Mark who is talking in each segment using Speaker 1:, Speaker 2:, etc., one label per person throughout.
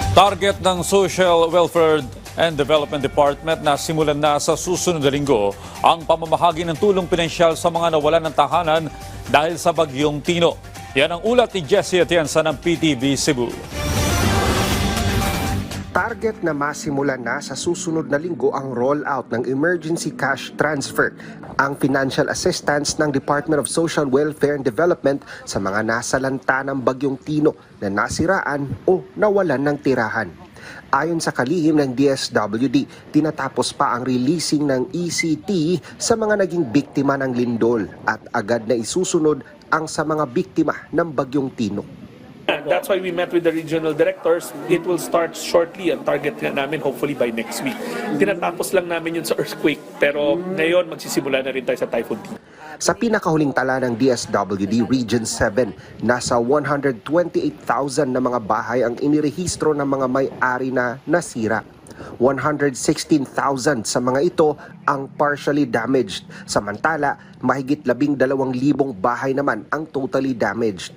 Speaker 1: Target ng Social Welfare and Development Department na simulan na sa susunod na linggo ang pamamahagi ng tulong pinansyal sa mga nawalan ng tahanan dahil sa bagyong Tino. Yan ang ulat ni Jessie Atienza ng PTV Cebu.
Speaker 2: Target na masimulan na sa susunod na linggo ang rollout ng emergency cash transfer, ang financial assistance ng Department of Social Welfare and Development sa mga nasalanta ng bagyong Tino na nasiraan o nawalan ng tirahan. Ayon sa kalihim ng DSWD, tinatapos pa ang releasing ng ECT sa mga naging biktima ng lindol at agad na isusunod ang sa mga biktima ng bagyong Tino.
Speaker 3: That's why we met with the regional directors. It will start shortly. Ang target nga namin hopefully by next week. Tinatapos lang namin yun sa earthquake. Pero ngayon magsisimula na rin tayo sa Typhoon Tino.
Speaker 2: Sa pinakahuling tala ng DSWD Region 7, nasa 128,000 na mga bahay ang inirehistro ng mga may-ari na nasira. 116,000 sa mga ito ang partially damaged. Samantala, mahigit 12,000 bahay naman ang totally damaged.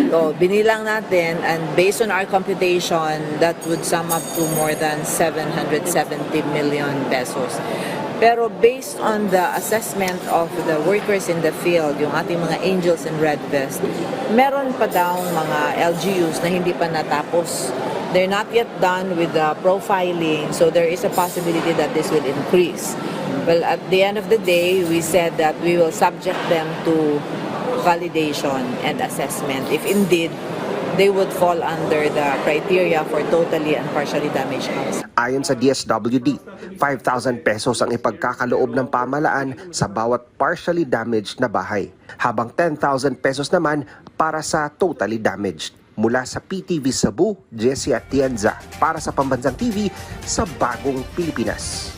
Speaker 4: So, binilang natin, and based on our computation, that would sum up to more than 770 million pesos. Pero based on the assessment of the workers in the field, yung ating mga angels in red vest, meron pa daw mga LGUs na hindi pa natapos. They're not yet done with the profiling, so there is a possibility that this will increase. Well, at the end of the day, we said that we will subject them to validation and assessment if indeed they would fall under the criteria for totally and partially damaged house.
Speaker 2: Ayon sa DSWD, 5,000 pesos ang ipagkakaloob ng pamahalaan sa bawat partially damaged na bahay, habang 10,000 pesos naman para sa totally damaged. Mula sa PTV Cebu, Jessie Atienza para sa Pambansang TV sa Bagong Pilipinas.